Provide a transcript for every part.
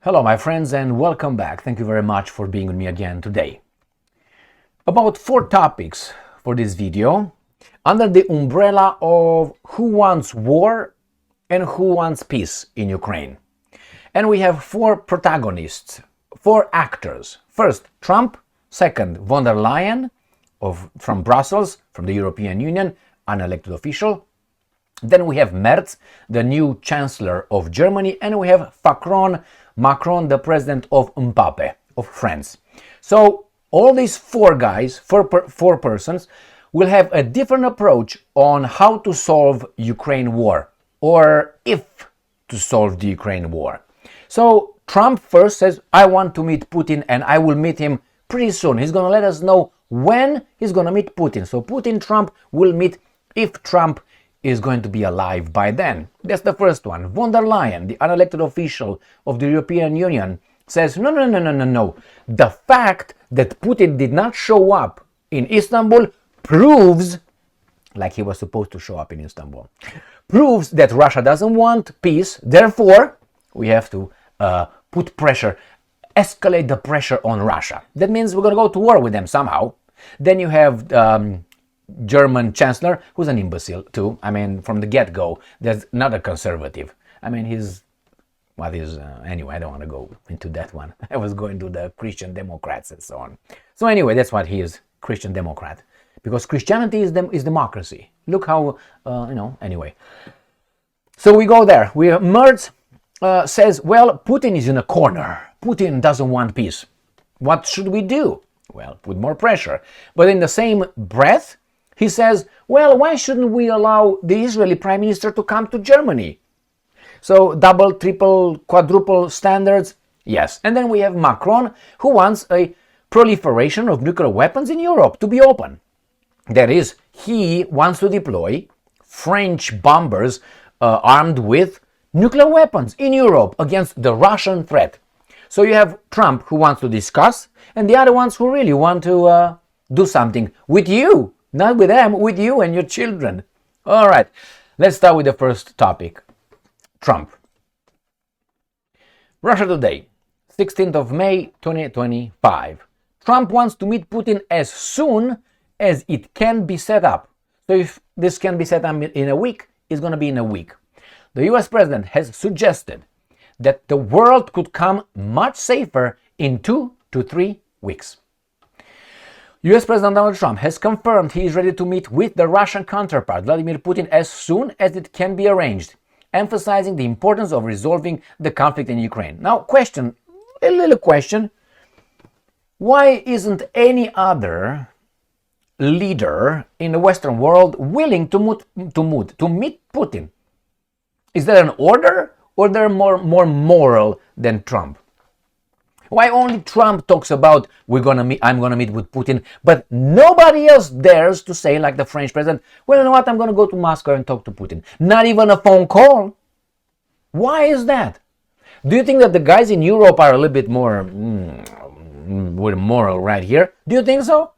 Hello my friends and welcome back. Thank you very much for being with me again today. About 4 topics for this video under the umbrella of who wants war and who wants peace in Ukraine. And we have 4 protagonists, 4 actors. First, Trump. Second, von der Leyen from Brussels, from the European Union, unelected official. Then we have Merz, the new Chancellor of Germany, and we have Macron, the president of Mbappe, of France. So all these 4 guys, 4 persons, will have a different approach on how to solve Ukraine war, or if to solve the Ukraine war. So Trump first says, I want to meet Putin and I will meet him pretty soon. He's going to let us know when he's going to meet Putin. So Trump will meet if Trump is going to be alive by then. That's the first one. Von der Leyen, the unelected official of the European Union, says, no. The fact that Putin did not show up in Istanbul proves, like he was supposed to show up in Istanbul, proves that Russia doesn't want peace. Therefore, we have to put pressure, escalate the pressure on Russia. That means we're going to go to war with them somehow. Then you have German Chancellor, who's an imbecile too. I mean, from the get-go, there's not a conservative. I mean, anyway, I don't want to go into that one. I was going to the Christian Democrats and so on. So anyway, that's what he is, Christian Democrat. Because Christianity is democracy. Look how, anyway. So we go there. Merz says, well, Putin is in a corner. Putin doesn't want peace. What should we do? Well, put more pressure. But in the same breath, he says, well, why shouldn't we allow the Israeli Prime Minister to come to Germany? So double, triple, quadruple standards, yes. And then we have Macron, who wants a proliferation of nuclear weapons in Europe to be open. That is, he wants to deploy French bombers armed with nuclear weapons in Europe against the Russian threat. So you have Trump, who wants to discuss, and the other ones who really want to do something with you. Not with them, with you and your children. All right, let's start with the first topic. Trump. Russia Today, 16th of May, 2025. Trump wants to meet Putin as soon as it can be set up. So if this can be set up in a week, it's going to be in a week. The US president has suggested that the world could come much safer in 2 to 3 weeks. US President Donald Trump has confirmed he is ready to meet with the Russian counterpart, Vladimir Putin, as soon as it can be arranged, emphasizing the importance of resolving the conflict in Ukraine. Now, a little question. Why isn't any other leader in the Western world willing to meet Putin? Is that an order, or they're more moral than Trump? Why only Trump talks about I'm gonna meet with Putin, but nobody else dares to say, like the French president, well, you know what, I'm gonna go to Moscow and talk to Putin. Not even a phone call. Why is that? Do you think that the guys in Europe are a little bit more with moral right here? Do you think so?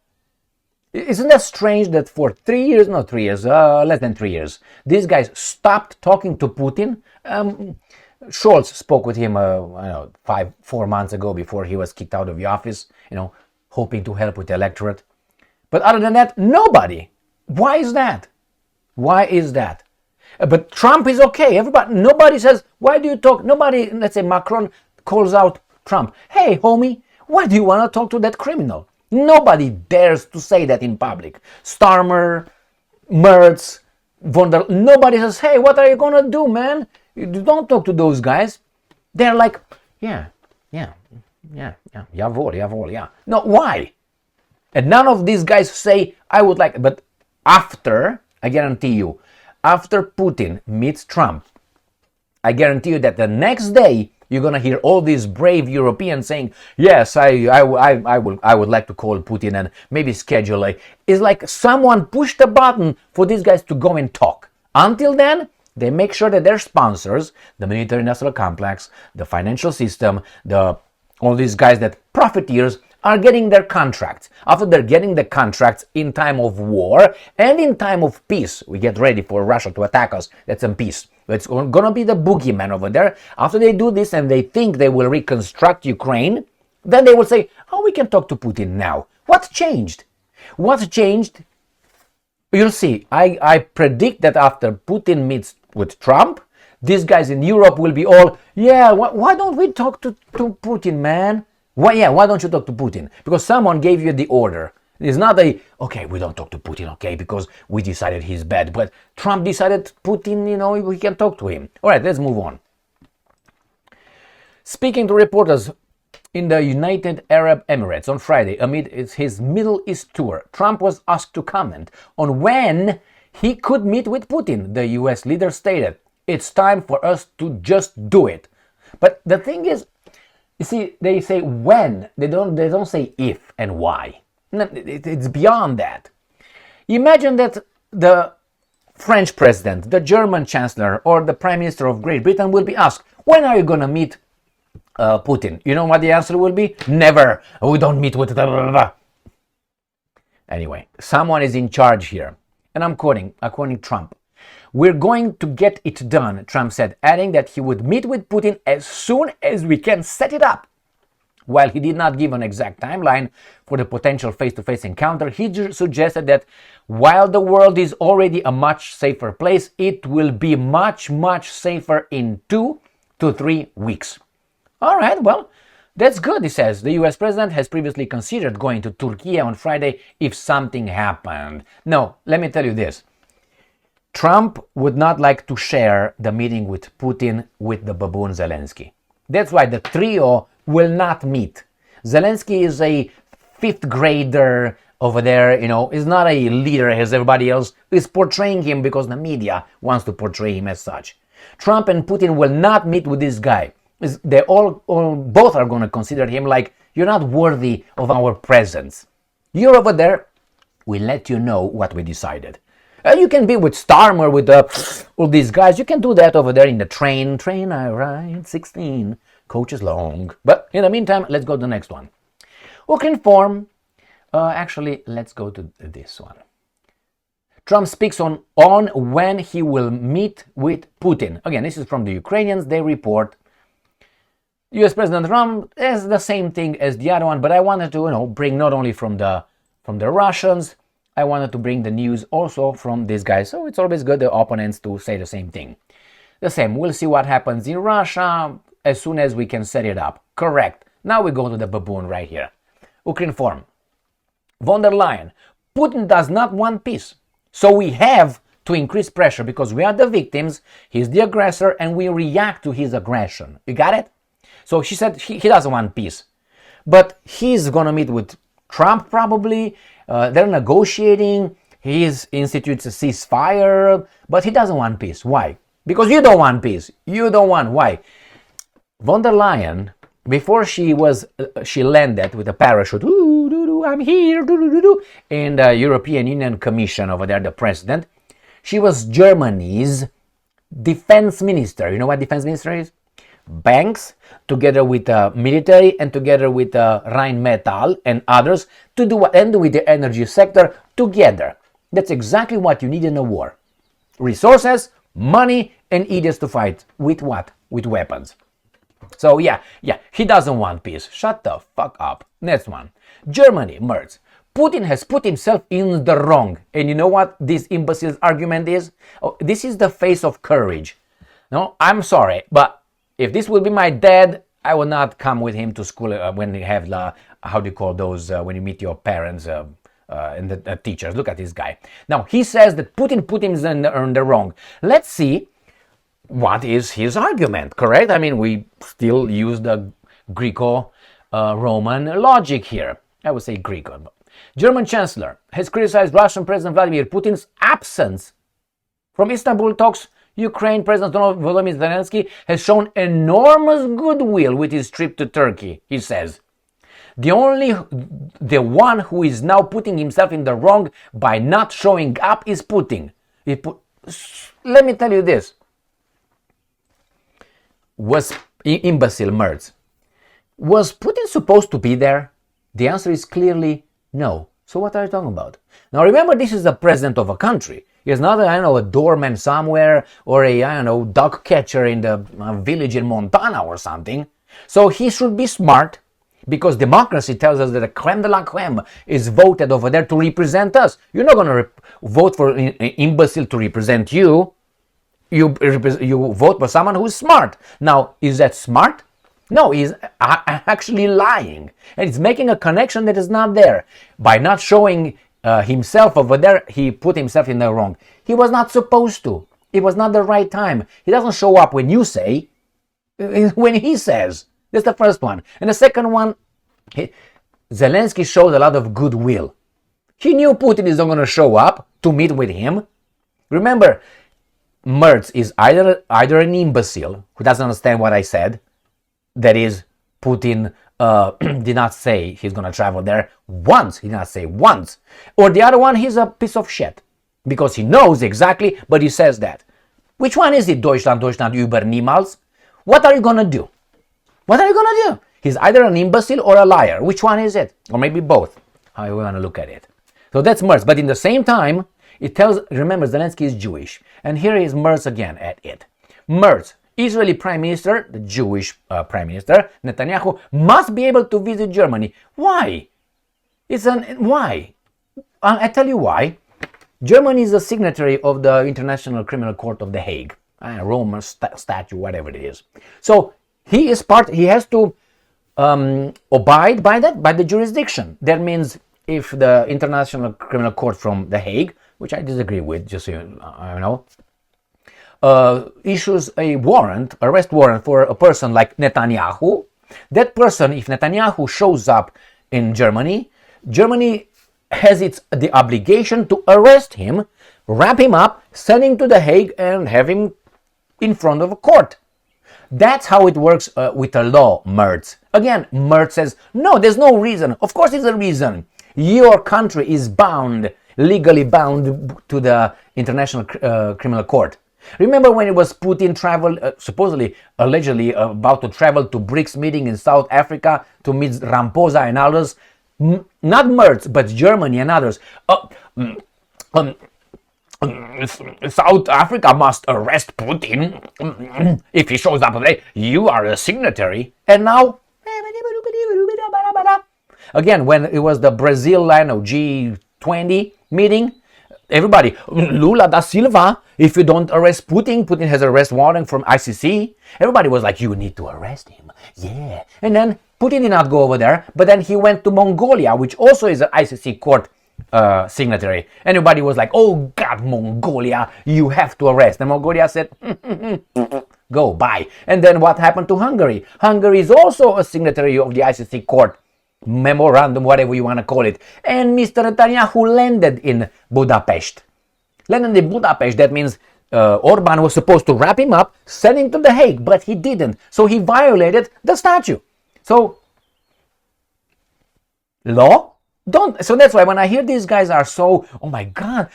Isn't that strange that for less than 3 years, these guys stopped talking to Putin? Scholz spoke with him, 4 months ago before he was kicked out of the office, hoping to help with the electorate. But other than that, nobody. Why is that? But Trump is okay. Nobody says, why do you talk? Nobody, let's say Macron calls out Trump. Hey, homie, why do you want to talk to that criminal? Nobody dares to say that in public. Starmer, Merz, nobody says, hey, what are you going to do, man? You don't talk to those guys. They're like, yeah. Jawohl, yeah. No, why? And none of these guys say, I would like, but I guarantee you, after Putin meets Trump, I guarantee you that the next day, you're going to hear all these brave Europeans saying, yes, I would like to call Putin and maybe schedule it's like someone pushed a button for these guys to go and talk. Until then, they make sure that their sponsors, the military industrial complex, the financial system, all these guys that profiteers are getting their contracts. After they're getting the contracts in time of war and in time of peace, we get ready for Russia to attack us. That's in peace. It's going to be the boogeyman over there. After they do this and they think they will reconstruct Ukraine, then they will say, oh, we can talk to Putin now. What's changed? What's changed? You'll see. I predict that after Putin meets with Trump, these guys in Europe will be all, yeah, why don't we talk to Putin, man? Why don't you talk to Putin? Because someone gave you the order. It's not okay, we don't talk to Putin, okay, because we decided he's bad. But Trump decided Putin, we can talk to him. All right, let's move on. Speaking to reporters in the United Arab Emirates on Friday, amid his Middle East tour, Trump was asked to comment on when he could meet with Putin. The US leader stated, it's time for us to just do it. But the thing is, you see, they say when, they don't say if and why. It's beyond that. Imagine that the French president, the German chancellor, or the prime minister of Great Britain will be asked, when are you going to meet Putin? You know what the answer will be? Never. We don't meet with blah, blah, blah. Anyway, someone is in charge here. And I'm quoting Trump. We're going to get it done, Trump said, adding that he would meet with Putin as soon as we can set it up. While he did not give an exact timeline for the potential face-to-face encounter, he suggested that while the world is already a much safer place, it will be much, much safer in 2 to 3 weeks. All right, well, that's good, he says. The US president has previously considered going to Turkey on Friday if something happened. No, let me tell you this. Trump would not like to share the meeting with Putin with the baboon Zelensky. That's why the trio will not meet. Zelensky is a 5th grader over there, is not a leader as everybody else is portraying him because the media wants to portray him as such. Trump and Putin will not meet with this guy. They both are going to consider him like, you're not worthy of our presence. You're over there, we'll let you know what we decided. You can be with Starmer, with all these guys. You can do that over there in the train. Train I ride, 16 coaches long. But in the meantime, let's go to the next one. Who can form? Actually, let's go to this one. Trump speaks on when he will meet with Putin. Again, this is from the Ukrainians. They report US President Trump is the same thing as the other one, but I wanted to bring not only from the Russians, I wanted to bring the news also from these guys. So it's always good the opponents to say the same thing. The same. We'll see what happens in Russia as soon as we can set it up. Correct. Now we go to the baboon right here. Ukrinform. Von der Leyen. Putin does not want peace. So we have to increase pressure because we are the victims, he's the aggressor, and we react to his aggression. You got it? So she said he doesn't want peace. But he's going to meet with Trump probably. They're negotiating. He institutes a ceasefire. But he doesn't want peace. Why? Because you don't want peace. You don't want. Why? Von der Leyen, before she landed with a parachute, I'm here, in the European Union Commission over there, the president, she was Germany's defense minister. You know what defense minister is? Banks, together with the military and together with Rheinmetall and others, to do what, and with the energy sector together. That's exactly what you need in a war. Resources, money, and idiots to fight. With what? With weapons. So yeah, he doesn't want peace. Shut the fuck up. Next one. Germany, Merz. Putin has put himself in the wrong. And you know what this imbecile's argument is? Oh, this is the face of courage. No, I'm sorry, but if this will be my dad, I will not come with him to school when you have, how do you call those, when you meet your parents and the teachers. Look at this guy. Now, he says that Putin put him in the wrong. Let's see what is his argument, correct? I mean, we still use the Greco-Roman logic here. I would say Greek. German Chancellor has criticized Russian President Vladimir Putin's absence from Istanbul talks. Ukraine President Volodymyr Zelensky has shown enormous goodwill with his trip to Turkey, he says. The one who is now putting himself in the wrong by not showing up is Putin. Let me tell you this. Was imbecile Merz. Was Putin supposed to be there? The answer is clearly no. So what are you talking about? Now remember, this is the president of a country. He's not, a doorman somewhere or a, dog catcher in the village in Montana or something. So he should be smart, because democracy tells us that the creme de la creme is voted over there to represent us. You're not going to vote for an imbecile to represent you. You vote for someone who's smart. Now, is that smart? No, he's actually lying. And he's making a connection that is not there. By not showing himself over there, he put himself in the wrong. He was not supposed to. It was not the right time. He doesn't show up when you say, when he says. That's the first one. And the second one, Zelensky showed a lot of goodwill. He knew Putin is not going to show up to meet with him. Remember, Merz is either an imbecile who doesn't understand what I said, that is, Putin did not say he's going to travel there once. He did not say once. Or the other one, he's a piece of shit. Because he knows exactly, but he says that. Which one is it, Deutschland, über niemals? What are you going to do? What are you going to do? He's either an imbecile or a liar. Which one is it? Or maybe both. How you want to look at it. So that's Merz. But in the same time, it tells, remember, Zelensky is Jewish. And here is Merz again at it. Merz, Israeli Prime Minister, the Jewish Prime Minister, Netanyahu, must be able to visit Germany. Why? Why? I tell you why. Germany is a signatory of the International Criminal Court of The Hague. Roman statute, whatever it is. So he has to abide by that, by the jurisdiction. That means if the International Criminal Court from The Hague, which I disagree with, just so you know, issues a arrest warrant for a person like Netanyahu, that person, if Netanyahu shows up in Germany, Germany has the obligation to arrest him, wrap him up, send him to The Hague, and have him in front of a court. That's how it works with a law, Merz. Again, Merz says, no, there's no reason. Of course there's a reason. Your country is bound, legally bound to the International Criminal Court. Remember when it was Putin supposedly, allegedly about to travel to BRICS meeting in South Africa to meet Ramaphosa and others? Not Merz, but Germany and others. South Africa must arrest Putin if he shows up today. You are a signatory. And now, again, when it was the Brazil G20 meeting, everybody, Lula da Silva, if you don't arrest Putin, Putin has an arrest warrant from ICC. Everybody was like, you need to arrest him. Yeah. And then Putin did not go over there, but then he went to Mongolia, which also is an ICC court signatory. Everybody was like, oh God, Mongolia, you have to arrest. And Mongolia said, go, bye. And then what happened to Hungary? Hungary is also a signatory of the ICC court memorandum, whatever you want to call it. And Mr. Netanyahu landed in Budapest. That means Orban was supposed to wrap him up, send him to The Hague, but he didn't. So he violated the statute. So, law? Don't. So that's why when I hear these guys are so, oh my God,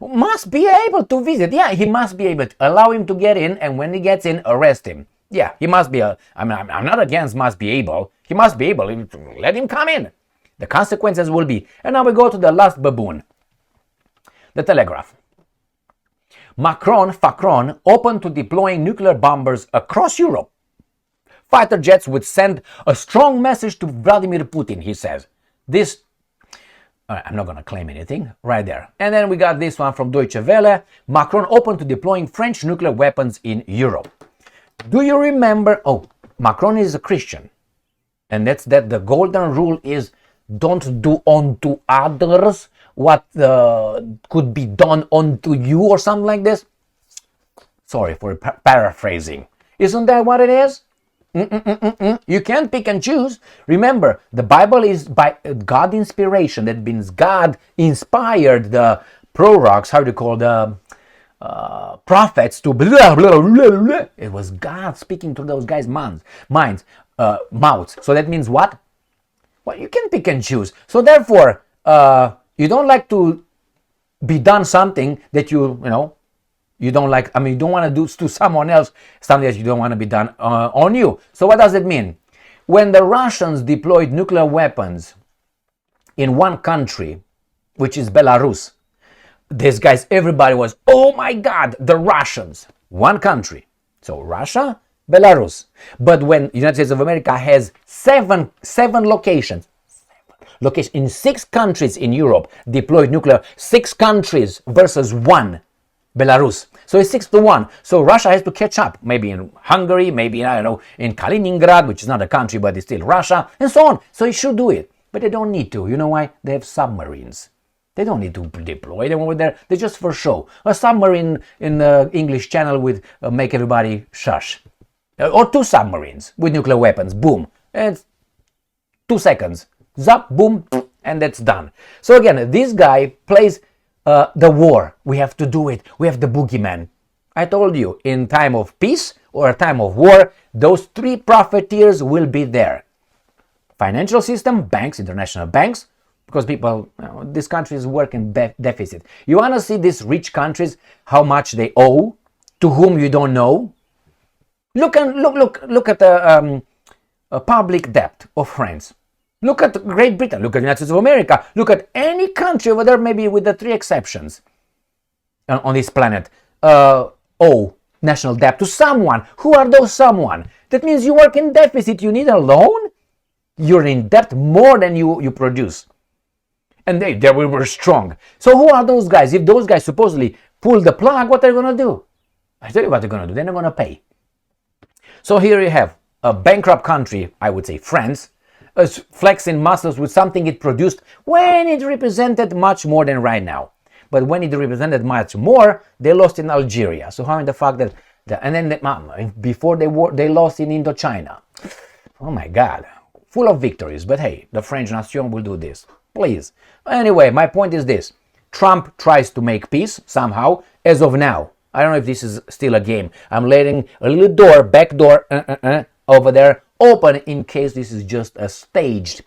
must be able to visit. Yeah, he must be able to allow him to get in, and when he gets in, arrest him. Yeah, he must be I'm not against must be able. He must be able. Let him come in. The consequences will be. And now we go to the last baboon. The Telegraph. Macron open to deploying nuclear bombers across Europe. Fighter jets would send a strong message to Vladimir Putin, he says. This, I'm not going to claim anything, right there. And then we got this one from Deutsche Welle. Macron open to deploying French nuclear weapons in Europe. Do you remember? Oh, Macron is a Christian. And that's that the golden rule is don't do unto others what could be done unto you or something like this. Sorry for paraphrasing. Isn't that what it is? You can't pick and choose. Remember, the Bible is by God inspiration. That means God inspired the prorogues, how do you call the prophets to blah, blah, blah, blah. It was God speaking to those guys' mouths. So that means what? Well, you can pick and choose. So therefore, you don't like to be done something that you don't like. You don't want to do to someone else something that you don't want to be done on you. So what does it mean? When the Russians deployed nuclear weapons in one country, which is Belarus. These guys, everybody was, oh my God, the Russians. One country. So Russia, Belarus. But when United States of America has seven locations in 6 countries in Europe deployed nuclear, 6 countries versus 1, Belarus. So it's 6-1. So Russia has to catch up. Maybe in Hungary, maybe, I don't know, in Kaliningrad, which is not a country, but it's still Russia, and so on. So it should do it. But they don't need to. You know why? They have submarines. They don't need to deploy them over there. They're just for show. A submarine in the English Channel would make everybody shush. Or 2 submarines with nuclear weapons. Boom. And 2 seconds. Zap, boom, and that's done. So again, this guy plays the war. We have to do it. We have the boogeyman. I told you, in time of peace or a time of war, those 3 profiteers will be there. Financial system, banks, international banks, because people, this country is working deficit. You want to see these rich countries, how much they owe, to whom you don't know? Look at the public debt of France. Look at Great Britain, look at the United States of America, look at any country over there, maybe with the 3 exceptions on this planet, owe national debt to someone. Who are those someone? That means you work in deficit, you need a loan, you're in debt more than you produce. And they were strong. So who are those guys? If those guys supposedly pull the plug, what are they going to do? I tell you what they're going to do, they're not going to pay. So here you have a bankrupt country, I would say France, flexing muscles with something it produced when it represented much more than right now. But when it represented much more, they lost in Algeria. So how in the fact that, and then before they lost in Indochina. Oh my God, full of victories. But hey, the French nation will do this, please. Anyway, my point is this: Trump tries to make peace somehow. As of now, I don't know if this is still a game. I'm letting a little door, back door, over there open in case this is just a staged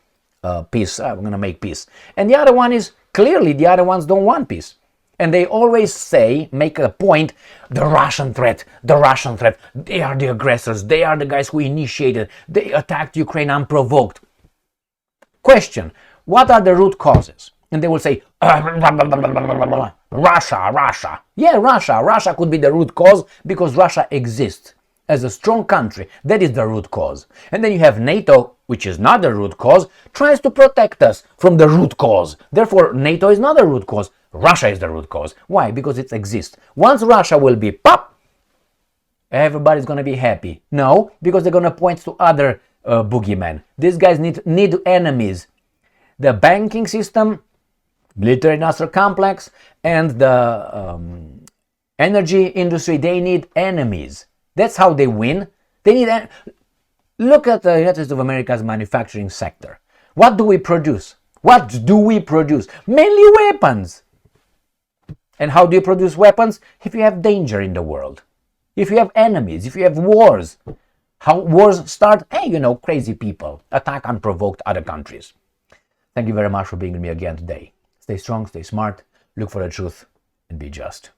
peace. I'm going to make peace. And the other one is, clearly the other ones don't want peace. And they always say, make a point, the Russian threat, they are the aggressors, they are the guys who initiated, they attacked Ukraine unprovoked. Question, what are the root causes? And they will say, Russia. Yeah, Russia could be the root cause because Russia exists as a strong country. That is the root cause. And then you have NATO, which is not the root cause, tries to protect us from the root cause. Therefore, NATO is not the root cause. Russia is the root cause. Why? Because it exists. Once Russia will be pop, everybody's going to be happy. No, because they're going to point to other boogeymen. These guys need enemies. The banking system, military industrial complex, and the energy industry, they need enemies. That's how they win. They need. Look at the United States of America's manufacturing sector. What do we produce? Mainly weapons. And how do you produce weapons? If you have danger in the world. If you have enemies, if you have wars. How wars start? Hey, crazy people attack unprovoked other countries. Thank you very much for being with me again today. Stay strong, stay smart, look for the truth, and be just.